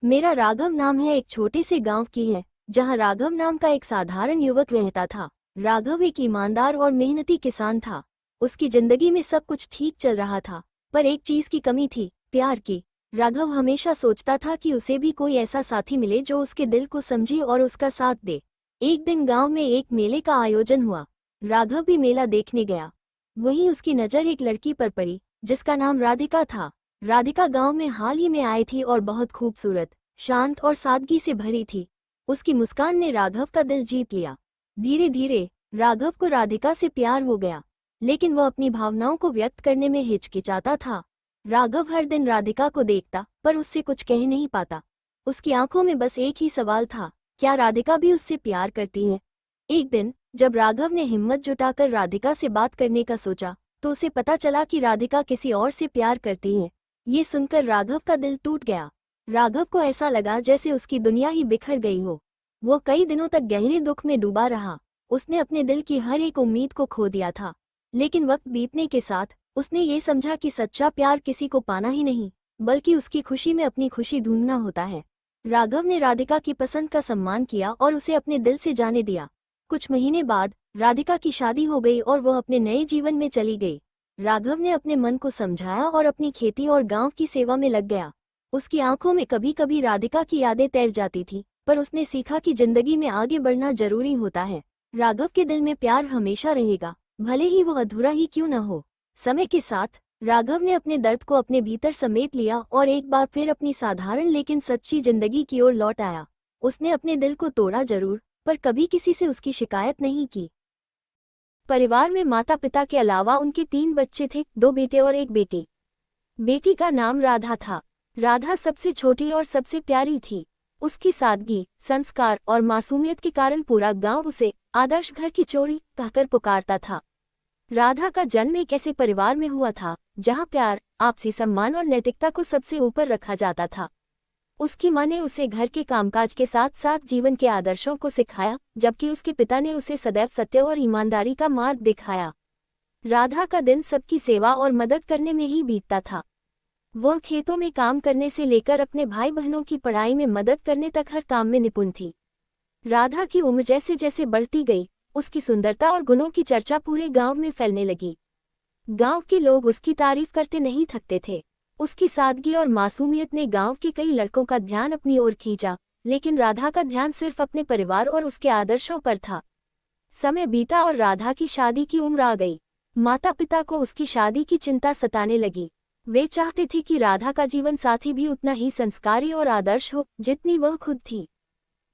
मेरा राघव नाम है, एक छोटे से गांव की है जहां राघव नाम का एक साधारण युवक रहता था। राघव एक ईमानदार और मेहनती किसान था। उसकी जिंदगी में सब कुछ ठीक चल रहा था, पर एक चीज की कमी थी, प्यार की। राघव हमेशा सोचता था कि उसे भी कोई ऐसा साथी मिले जो उसके दिल को समझे और उसका साथ दे। एक दिन गांव में एक मेले का आयोजन हुआ। राघव भी मेला देखने गया। वहीं उसकी नज़र एक लड़की पर पड़ी जिसका नाम राधिका था। राधिका गांव में हाल ही में आई थी और बहुत खूबसूरत, शांत और सादगी से भरी थी। उसकी मुस्कान ने राघव का दिल जीत लिया। धीरे धीरे राघव को राधिका से प्यार हो गया, लेकिन वह अपनी भावनाओं को व्यक्त करने में हिचकिचाता था। राघव हर दिन राधिका को देखता पर उससे कुछ कह नहीं पाता। उसकी आंखों में बस एक ही सवाल था, क्या राधिका भी उससे प्यार करती है? एक दिन जब राघव ने हिम्मत जुटाकर राधिका से बात करने का सोचा, तो उसे पता चला कि राधिका किसी और से प्यार करती है। ये सुनकर राघव का दिल टूट गया। राघव को ऐसा लगा जैसे उसकी दुनिया ही बिखर गई हो। वो कई दिनों तक गहरे दुख में डूबा रहा। उसने अपने दिल की हर एक उम्मीद को खो दिया था। लेकिन वक्त बीतने के साथ उसने ये समझा कि सच्चा प्यार किसी को पाना ही नहीं, बल्कि उसकी खुशी में अपनी खुशी ढूंढना होता है। राघव ने राधिका की पसंद का सम्मान किया और उसे अपने दिल से जाने दिया। कुछ महीने बाद राधिका की शादी हो गई और वह अपने नए जीवन में चली गई। राघव ने अपने मन को समझाया और अपनी खेती और गांव की सेवा में लग गया। उसकी आंखों में कभी कभी राधिका की यादें तैर जाती थी, पर उसने सीखा कि जिंदगी में आगे बढ़ना जरूरी होता है। राघव के दिल में प्यार हमेशा रहेगा, भले ही वो अधूरा ही क्यों न हो। समय के साथ राघव ने अपने दर्द को अपने भीतर समेट लिया और एक बार फिर अपनी साधारण लेकिन सच्ची जिंदगी की ओर लौट आया। उसने अपने दिल को तोड़ा जरूर, पर कभी किसी से उसकी शिकायत नहीं की। परिवार में माता पिता के अलावा उनके 3 बच्चे थे, 2 बेटे और 1 बेटी। बेटी का नाम राधा था। राधा सबसे छोटी और सबसे प्यारी थी। उसकी सादगी, संस्कार और मासूमियत के कारण पूरा गांव उसे आदर्श घर की चोरी कहकर पुकारता था। राधा का जन्म एक ऐसे परिवार में हुआ था जहां प्यार, आपसी सम्मान और नैतिकता को सबसे ऊपर रखा जाता था। उसकी मां ने उसे घर के कामकाज के साथ साथ जीवन के आदर्शों को सिखाया, जबकि उसके पिता ने उसे सदैव सत्य और ईमानदारी का मार्ग दिखाया। राधा का दिन सबकी सेवा और मदद करने में ही बीतता था। वह खेतों में काम करने से लेकर अपने भाई बहनों की पढ़ाई में मदद करने तक हर काम में निपुण थी। राधा की उम्र जैसे जैसे बढ़ती गई, उसकी सुंदरता और गुणों की चर्चा पूरे गांव में फैलने लगी। गांव के लोग उसकी तारीफ करते नहीं थकते थे। उसकी सादगी और मासूमियत ने गांव के कई लड़कों का ध्यान अपनी ओर खींचा, लेकिन राधा का ध्यान सिर्फ अपने परिवार और उसके आदर्शों पर था। समय बीता और राधा की शादी की उम्र आ गई। माता पिता को उसकी शादी की चिंता सताने लगी। वे चाहते थे कि राधा का जीवन साथी भी उतना ही संस्कारी और आदर्श हो जितनी वह खुद थी।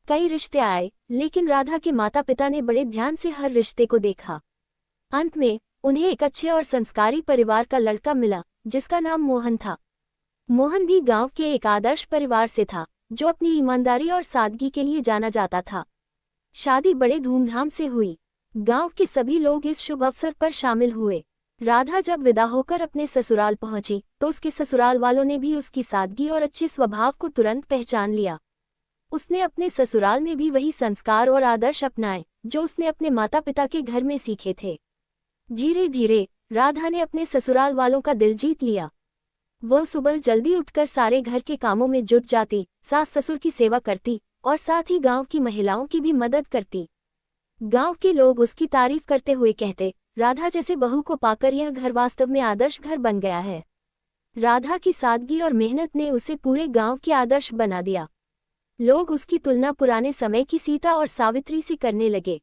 कई रिश्ते आए, लेकिन राधा के माता पिता ने बड़े ध्यान से हर रिश्ते को देखा। अंत में उन्हें एक अच्छे और संस्कारी परिवार का लड़का मिला, जिसका नाम मोहन था। मोहन भी गांव के एक आदर्श परिवार से था, जो अपनी ईमानदारी और सादगी के लिए जाना जाता था। शादी बड़े धूमधाम से हुई। गांव के सभी लोग इस शुभ अवसर पर शामिल हुए। राधा जब विदा होकर अपने ससुराल पहुंची, तो उसके ससुराल वालों ने भी उसकी सादगी और अच्छे स्वभाव को तुरंत पहचान लिया। उसने अपने ससुराल में भी वही संस्कार और आदर्श अपनाए जो उसने अपने माता पिता के घर में सीखे थे। धीरे धीरे राधा ने अपने ससुराल वालों का दिल जीत लिया। वह सुबह जल्दी उठकर सारे घर के कामों में जुट जाती, सास ससुर की सेवा करती और साथ ही गांव की महिलाओं की भी मदद करती। गांव के लोग उसकी तारीफ करते हुए कहते, राधा जैसे बहू को पाकर यह घर वास्तव में आदर्श घर बन गया है। राधा की सादगी और मेहनत ने उसे पूरे गांव के आदर्श बना दिया। लोग उसकी तुलना पुराने समय की सीता और सावित्री से करने लगे।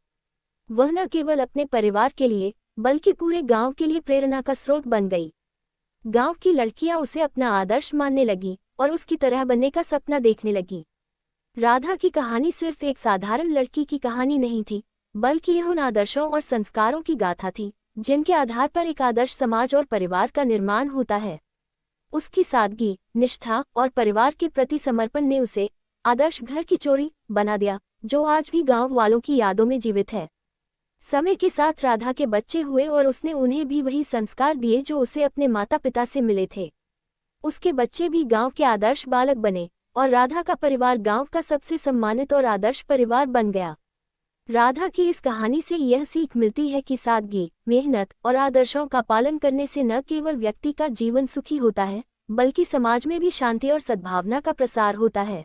वह न केवल अपने परिवार के लिए, बल्कि पूरे गांव के लिए प्रेरणा का स्रोत बन गई। गांव की लड़कियां उसे अपना आदर्श मानने लगी और उसकी तरह बनने का सपना देखने लगी। राधा की कहानी सिर्फ एक साधारण लड़की की कहानी नहीं थी, बल्कि यह उन आदर्शों और संस्कारों की गाथा थी जिनके आधार पर एक आदर्श समाज और परिवार का निर्माण होता है। उसकी सादगी, निष्ठा और परिवार के प्रति समर्पण ने उसे आदर्श घर की चोरी बना दिया, जो आज भी गांव वालों की यादों में जीवित है। समय के साथ राधा के बच्चे हुए और उसने उन्हें भी वही संस्कार दिए जो उसे अपने माता पिता से मिले थे। उसके बच्चे भी गांव के आदर्श बालक बने और राधा का परिवार गांव का सबसे सम्मानित और आदर्श परिवार बन गया। राधा की इस कहानी से यह सीख मिलती है कि सादगी, मेहनत और आदर्शों का पालन करने से न केवल व्यक्ति का जीवन सुखी होता है, बल्कि समाज में भी शांति और सद्भावना का प्रसार होता है।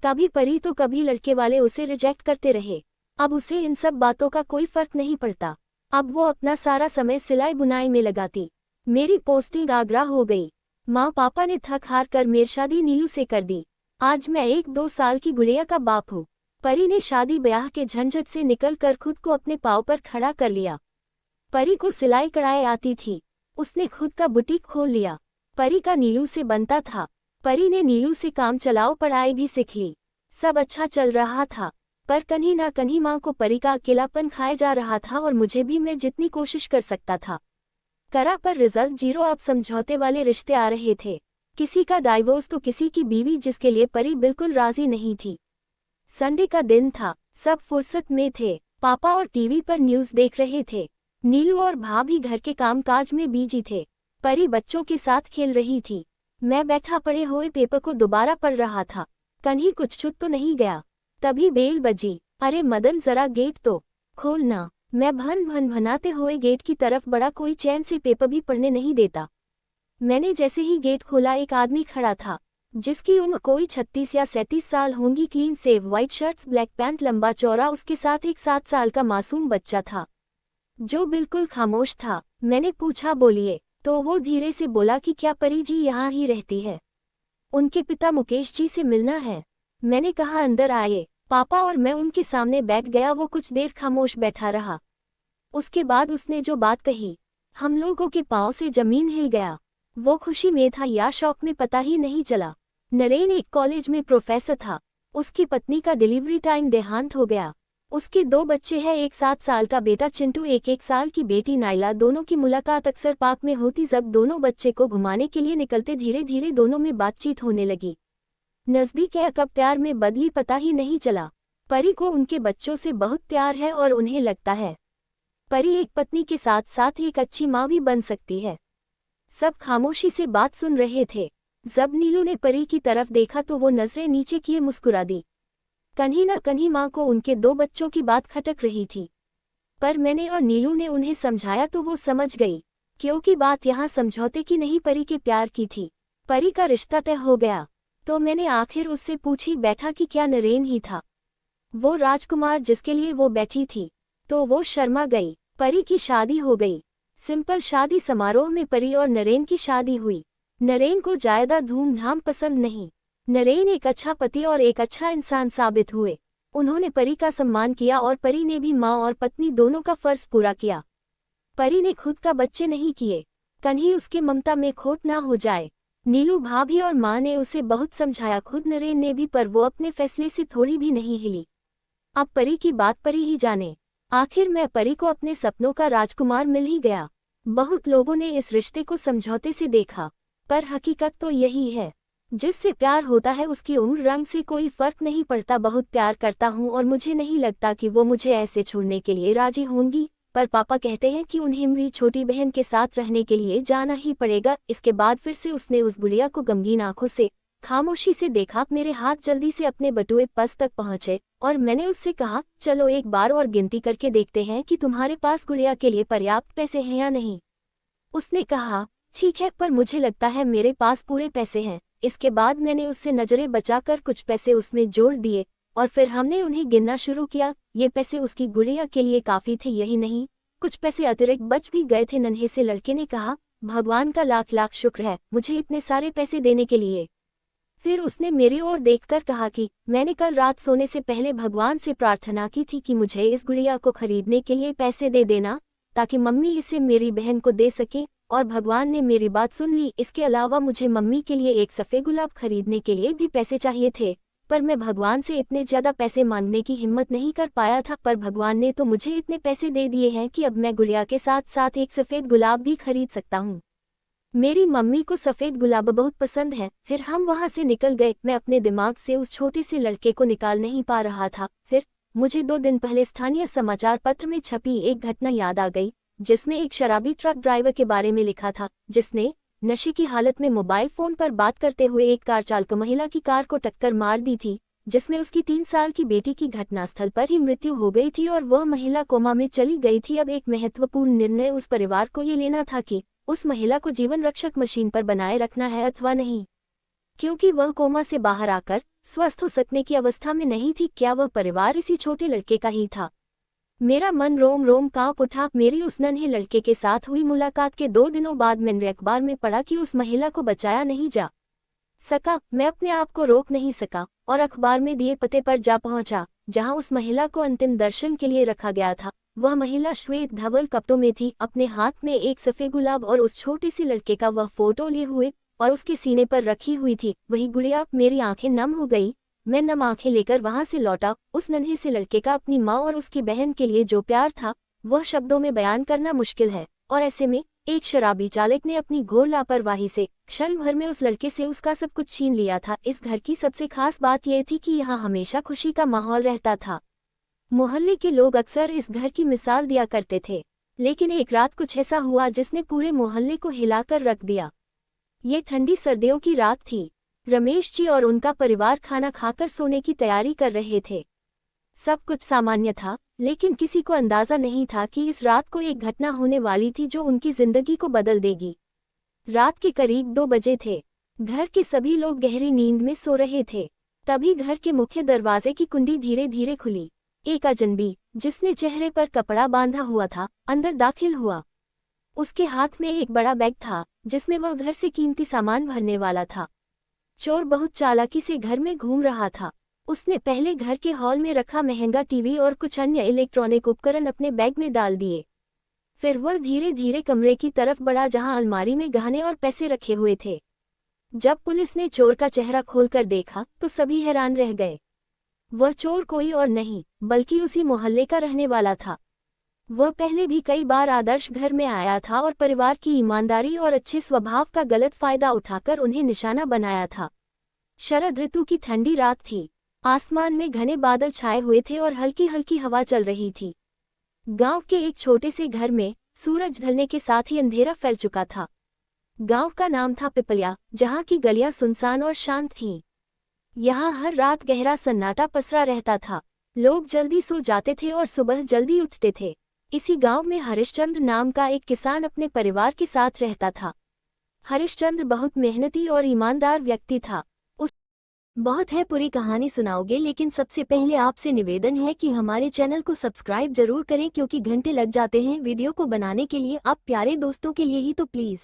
कभी परी तो कभी लड़के वाले उसे रिजेक्ट करते रहे। अब उसे इन सब बातों का कोई फर्क नहीं पड़ता। अब वो अपना सारा समय सिलाई बुनाई में लगाती। मेरी पोस्टिंग आगरा हो गई। माँ पापा ने थक हार कर मेरी शादी नीलू से कर दी। आज मैं 1-2 साल की गुड़िया का बाप हूँ। परी ने शादी ब्याह के झंझट से निकल कर खुद को अपने पाँव पर खड़ा कर लिया। परी को सिलाई कढ़ाई आती थी। उसने खुद का बुटीक खोल लिया। परी का नीलू से बनता था। परी ने नीलू से काम चलाओ पढ़ाई भी सीख ली। सब अच्छा चल रहा था, पर कहीं ना कहीं माँ को परी का अकेलापन खाए जा रहा था और मुझे भी मैं जितनी कोशिश कर सकता था करा, पर रिजल्ट 0। अब समझौते वाले रिश्ते आ रहे थे। किसी का डाइवोर्स तो किसी की बीवी, जिसके लिए परी बिल्कुल राजी नहीं थी। संडे का दिन था, सब फुर्सत में थे। पापा और टीवी पर न्यूज़ देख रहे थे। नीलू और भाभी घर के कामकाज में बिजी थे। परी बच्चों के साथ खेल रही थी। मैं बैठा पड़े हुए पेपर को दोबारा पढ़ रहा था। कहीं कुछ छूट तो नहीं गया। तभी बेल बजी। अरे मदन, जरा गेट तो खोलना। मैं भन भन भनाते हुए गेट की तरफ बढ़ा। कोई चैन से पेपर भी पढ़ने नहीं देता। मैंने जैसे ही गेट खोला, एक आदमी खड़ा था जिसकी उम्र कोई 36 या 37 साल होंगी। Clean save, white shirts, black pant, लंबा चौड़ा। उसके साथ एक 7 साल का मासूम बच्चा था जो बिल्कुल खामोश था। मैंने पूछा, बोलिए? तो वो धीरे से बोला कि क्या परी जी यहाँ ही रहती है? उनके पिता मुकेश जी से मिलना है। मैंने कहा, अंदर आइए। पापा और मैं उनके सामने बैठ गया। वो कुछ देर खामोश बैठा रहा। उसके बाद उसने जो बात कही, हम लोगों के पांव से जमीन हिल गया। वो खुशी में था या शौक में पता ही नहीं चला। नरेन एक कॉलेज में प्रोफेसर था। उसकी पत्नी का डिलीवरी टाइम देहांत हो गया। उसके 2 बच्चे हैं, एक 7 साल का बेटा चिंटू, एक 1 साल की बेटी नाइला। दोनों की मुलाकात अक्सर पार्क में होती। जब दोनों बच्चे को घुमाने के लिए निकलते, धीरे धीरे दोनों में बातचीत होने लगी। नजदीक है, कब प्यार में बदली पता ही नहीं चला। परी को उनके बच्चों से बहुत प्यार है और उन्हें लगता है परी एक पत्नी के साथ साथ एक अच्छी माँ भी बन सकती है। सब खामोशी से बात सुन रहे थे। जब नीलू ने परी की तरफ देखा तो वो नजरें नीचे किए मुस्कुरा दी। कहीं न कहीं माँ को उनके 2 बच्चों की बात खटक रही थी, पर मैंने और नीलू ने उन्हें समझाया तो वो समझ गई, क्योंकि बात यहाँ समझौते की नहीं, परी के प्यार की थी। परी का रिश्ता तय हो गया तो मैंने आखिर उससे पूछी बैठा कि क्या नरेन ही था वो राजकुमार जिसके लिए वो बैठी थी? तो वो शर्मा गई। परी की शादी हो गई। सिंपल शादी समारोह में परी और नरेन की शादी हुई। नरेन को ज्यादा धूमधाम पसंद नहीं। नरेन एक अच्छा पति और एक अच्छा इंसान साबित हुए। उन्होंने परी का सम्मान किया और परी ने भी माँ और पत्नी दोनों का फर्ज पूरा किया। परी ने खुद का बच्चे नहीं किए, कहीं उसके ममता में खोट ना हो जाए। नीलू भाभी और माँ ने उसे बहुत समझाया, खुद नरेन ने भी, पर वो अपने फैसले से थोड़ी भी नहीं हिली। अब परी की बात परी ही जाने। आखिर मैं परी को अपने सपनों का राजकुमार मिल ही गया। बहुत लोगों ने इस रिश्ते को समझौते से देखा, पर हकीकत तो यही है। जिससे प्यार होता है उसकी उम्र रंग से कोई फर्क नहीं पड़ता। बहुत प्यार करता हूँ और मुझे नहीं लगता कि वो मुझे ऐसे छोड़ने के लिए राजी होंगी, पर पापा कहते हैं कि उन्हें मेरी छोटी बहन के साथ रहने के लिए जाना ही पड़ेगा। इसके बाद फिर से उसने उस गुड़िया को गमगीन आंखों से खामोशी से देखा। मेरे हाथ जल्दी से अपने बटुए पर्स तक पहुंचे और मैंने उससे कहा, चलो एक बार और गिनती करके देखते हैं कि तुम्हारे पास गुड़िया के लिए पर्याप्त पैसे हैं या नहीं। उसने कहा, ठीक है, पर मुझे लगता है मेरे पास पूरे पैसे हैं। इसके बाद मैंने उससे नजरें बचाकर कुछ पैसे उसमें जोड़ दिए और फिर हमने उन्हें गिनना शुरू किया। ये पैसे उसकी गुड़िया के लिए काफी थे, यही नहीं, कुछ पैसे अतिरिक्त बच भी गए थे। नन्हे से लड़के ने कहा, भगवान का लाख लाख शुक्र है मुझे इतने सारे पैसे देने के लिए। फिर उसने मेरी ओर देखकर कहा कि मैंने कल रात सोने से पहले भगवान से प्रार्थना की थी कि मुझे इस गुड़िया को खरीदने के लिए पैसे दे देना, ताकि मम्मी इसे मेरी बहन को दे सके, और भगवान ने मेरी बात सुन ली। इसके अलावा मुझे मम्मी के लिए एक सफ़ेद गुलाब खरीदने के लिए भी पैसे चाहिए थे, पर मैं भगवान से इतने ज़्यादा पैसे मांगने की हिम्मत नहीं कर पाया था। पर भगवान ने तो मुझे इतने पैसे दे दिए हैं कि अब मैं गुड़िया के साथ साथ एक सफ़ेद गुलाब भी खरीद सकता हूँ। मेरी मम्मी को सफ़ेद गुलाब बहुत पसंद है। फिर हम वहाँ से निकल गए। मैं अपने दिमाग से उस छोटे से लड़के को निकाल नहीं पा रहा था। फिर मुझे 2 दिन पहले स्थानीय समाचार पत्र में छपी एक घटना याद आ गई, जिसमें एक शराबी ट्रक ड्राइवर के बारे में लिखा था, जिसने नशे की हालत में मोबाइल फोन पर बात करते हुए एक कार चालक महिला की कार को टक्कर मार दी थी, जिसमें उसकी 3 साल की बेटी की घटनास्थल पर ही मृत्यु हो गई थी और वह महिला कोमा में चली गई थी। अब एक महत्वपूर्ण निर्णय उस परिवार को ये लेना था कि उस महिला को जीवन रक्षक मशीन पर बनाए रखना है अथवा नहीं। क्योंकि वह कोमा से बाहर आकर स्वस्थ हो सकने की अवस्था में नहीं थी। क्या वह परिवार इसी छोटे लड़के का ही था? मेरा मन रोम रोम कांप उठा। मेरी उस नन्हे लड़के के साथ हुई मुलाकात के 2 दिनों बाद मैंने अखबार में पढ़ा कि उस महिला को बचाया नहीं जा सका। मैं अपने आप को रोक नहीं सका और अखबार में दिए पते पर जा पहुंचा, जहां उस महिला को अंतिम दर्शन के लिए रखा गया था। वह महिला श्वेत धवल कपड़ों में थी, अपने हाथ में एक सफेद गुलाब और उस छोटे से लड़के का वह फोटो लिए हुए और उसके सीने पर रखी हुई थी वही गुड़िया। मेरी आंखें नम हो गई। मैं नम आंखें लेकर वहां से लौटा। उस नन्हे से लड़के का अपनी माँ और उसकी बहन के लिए जो प्यार था वह शब्दों में बयान करना मुश्किल है। और ऐसे में एक शराबी चालक ने अपनी घोर लापरवाही से क्षण भर में उस लड़के से उसका सब कुछ छीन लिया था। इस घर की सबसे खास बात यह थी कि यहाँ हमेशा खुशी का माहौल रहता था। मोहल्ले के लोग अक्सर इस घर की मिसाल दिया करते थे, लेकिन एक रात कुछ ऐसा हुआ जिसने पूरे मोहल्ले को हिलाकर रख दिया। ये ठंडी सर्दियों की रात थी। रमेश जी और उनका परिवार खाना खाकर सोने की तैयारी कर रहे थे। सब कुछ सामान्य था, लेकिन किसी को अंदाजा नहीं था कि इस रात को एक घटना होने वाली थी जो उनकी जिंदगी को बदल देगी। रात के करीब 2 बजे थे। घर के सभी लोग गहरी नींद में सो रहे थे। तभी घर के मुख्य दरवाजे की कुंडी धीरे धीरे खुली। एक अजनबी, जिसने चेहरे पर कपड़ा बांधा हुआ था, अंदर दाखिल हुआ। उसके हाथ में एक बड़ा बैग था जिसमें वह घर से कीमती सामान भरने वाला था। चोर बहुत चालाकी से घर में घूम रहा था। उसने पहले घर के हॉल में रखा महंगा टीवी और कुछ अन्य इलेक्ट्रॉनिक उपकरण अपने बैग में डाल दिए। फिर वह धीरे धीरे कमरे की तरफ बढ़ा जहां अलमारी में गहने और पैसे रखे हुए थे। जब पुलिस ने चोर का चेहरा खोलकर देखा तो सभी हैरान रह गए। वह चोर कोई और नहीं बल्कि उसी मोहल्ले का रहने वाला था। वह पहले भी कई बार आदर्श घर में आया था और परिवार की ईमानदारी और अच्छे स्वभाव का गलत फायदा उठाकर उन्हें निशाना बनाया था। शरद ऋतु की ठंडी रात थी। आसमान में घने बादल छाए हुए थे और हल्की हल्की हवा चल रही थी। गांव के एक छोटे से घर में सूरज ढलने के साथ ही अंधेरा फैल चुका था। गांव का नाम था पिपलिया, जहां की गलियां सुनसान और शांत थीं। यहाँ हर रात गहरा सन्नाटा पसरा रहता था। लोग जल्दी सो जाते थे और सुबह जल्दी उठते थे। इसी गांव में हरिश्चंद्र नाम का एक किसान अपने परिवार के साथ रहता था। हरिश्चंद्र बहुत मेहनती और ईमानदार व्यक्ति था। बहुत है पूरी कहानी सुनाओगे, लेकिन सबसे पहले आपसे निवेदन है कि हमारे चैनल को सब्सक्राइब जरूर करें, क्योंकि घंटे लग जाते हैं वीडियो को बनाने के लिए। आप प्यारे दोस्तों के लिए ही तो प्लीज़